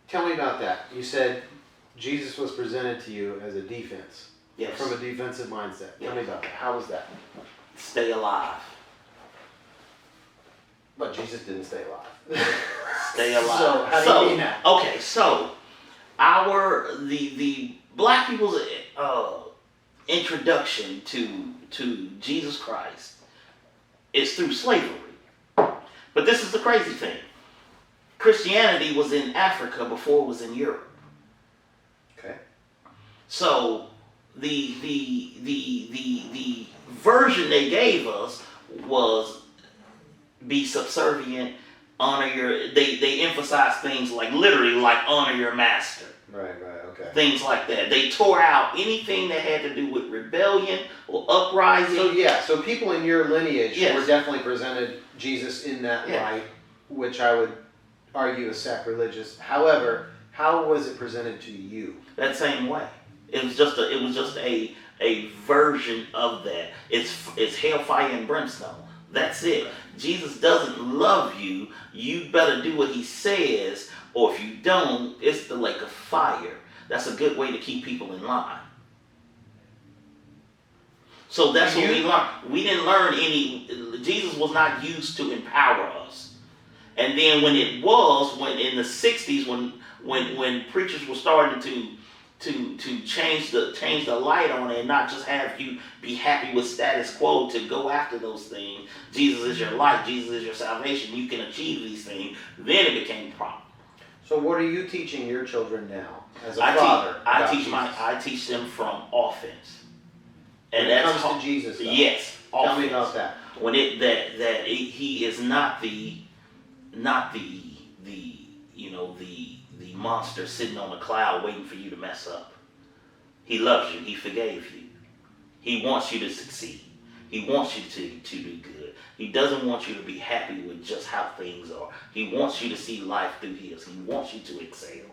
Tell me about that. You said Jesus was presented to you as a defense. Yes. From a defensive mindset. Yes. Tell me about that. How was that? Stay alive. But Jesus didn't stay alive. Stay alive. So how do you mean that? Okay, so the black people's introduction to Jesus Christ is through slavery. But this is the crazy thing. Christianity was in Africa before it was in Europe. Okay. So the version they gave us was be subservient, honor your. They emphasize things like literally like honor your master. Right, okay. Things like that. They tore out anything that had to do with rebellion or uprising. So people in your lineage Yes. were definitely presented Jesus in that light, which I would argue is sacrilegious. However, how was it presented to you? That same way. It was just a version of that. It's hellfire and brimstone. That's it. Right. Jesus doesn't love you. You better do what he says, or if you don't, it's the lake of fire. That's a good way to keep people in line. So that's what we learned. We didn't learn any. Jesus was not used to empower us. And then when in the 60s, when preachers were starting to change the light on it and not just have you be happy with status quo, to go after those things. Jesus is your light. Jesus is your salvation. You can achieve these things. Then it became a problem. So what are you teaching your children now as a father? I teach them from offense. And when it comes to Jesus, though. Yes. Tell offense. me about that. When he is not the monster sitting on a cloud waiting for you to mess up. He loves you. He forgave you. He wants you to succeed. He wants you to do good. He doesn't want you to be happy with just how things are. He wants you to see life through his. He wants you to excel.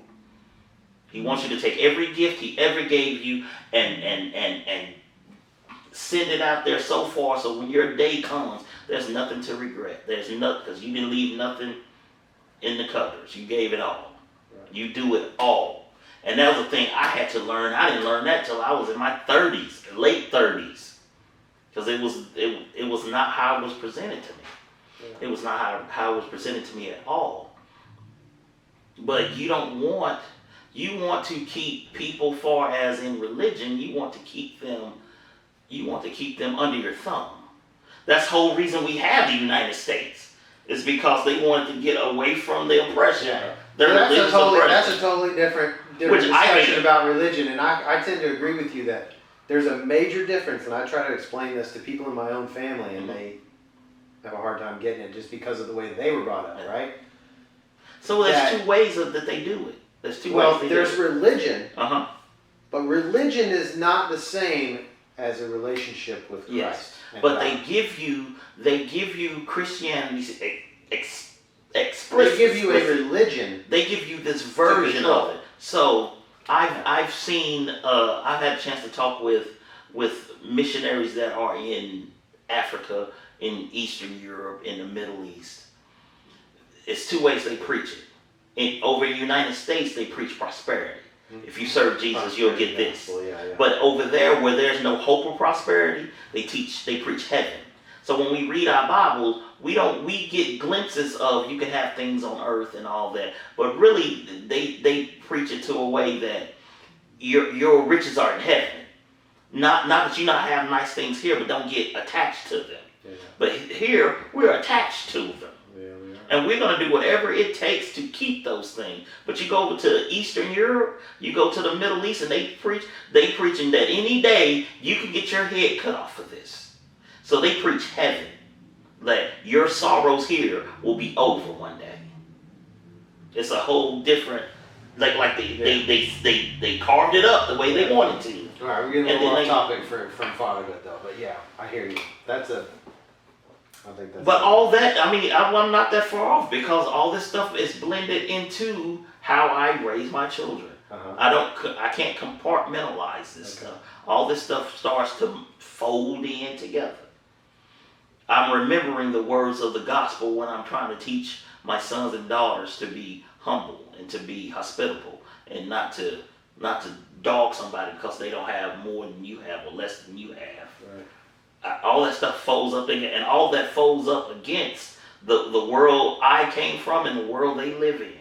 He wants you to take every gift he ever gave you and send it out there so far so when your day comes, there's nothing to regret. There's nothing, because you didn't leave nothing in the cupboards. You gave it all. Right. You do it all. And that was the thing I had to learn. I didn't learn that till I was in my 30s, late 30s. Because it was not how it was presented to me. Yeah. It was not how it was presented to me at all. But you want to keep people, far as in religion, you want to keep them under your thumb. That's the whole reason we have the United States. Is because they wanted to get away from the oppression. Yeah. That's a totally different discussion about religion, and I tend to agree with you that there's a major difference, and I try to explain this to people in my own family, and they have a hard time getting it just because of the way they were brought up, right? So there's two ways that they do it. There's two ways. Well, there's religion, but religion is not the same as a relationship with Christ. Yes, but they give you Christianity they give you a religion. They give you this version of it. So I've had a chance to talk with missionaries that are in Africa, in Eastern Europe, in the Middle East. It's two ways they preach it. Over in the United States, they preach prosperity. If you serve Jesus, you'll get this. But over there, where there's no hope of prosperity, they preach heaven. So when we read our Bibles, we get glimpses of you can have things on earth and all that. But really, they preach it to a way that your riches are in heaven. Not that you not have nice things here, but don't get attached to them. Yeah. But here, we're attached to them. And we're going to do whatever it takes to keep those things. But you go over to Eastern Europe, you go to the Middle East, and they preaching that any day you can get your head cut off for this. So they preach heaven, that your sorrows here will be over one day. It's a whole different, they carved it up the way they wanted to. All right, we're getting a little off topic from fatherhood though, but yeah, I hear you. But all that, I'm not that far off, because all this stuff is blended into how I raise my children. I can't compartmentalize this stuff. All this stuff starts to fold in together. I'm remembering the words of the gospel when I'm trying to teach my sons and daughters to be humble and to be hospitable and not to dog somebody because they don't have more than you have or less than you have. Right. All that stuff folds up in, and all that folds up against the world I came from and the world they live in.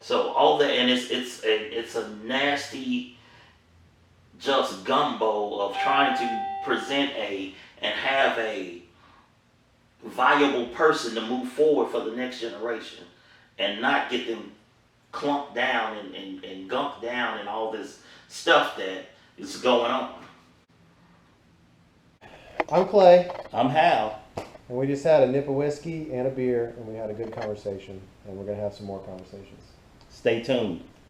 So all that, and it's a nasty just gumbo of trying to present and have a viable person to move forward for the next generation and not get them clumped down and gunked down and all this stuff that is going on. I'm Clay. I'm Hal. And we just had a nip of whiskey and a beer, and we had a good conversation, and we're going to have some more conversations. Stay tuned.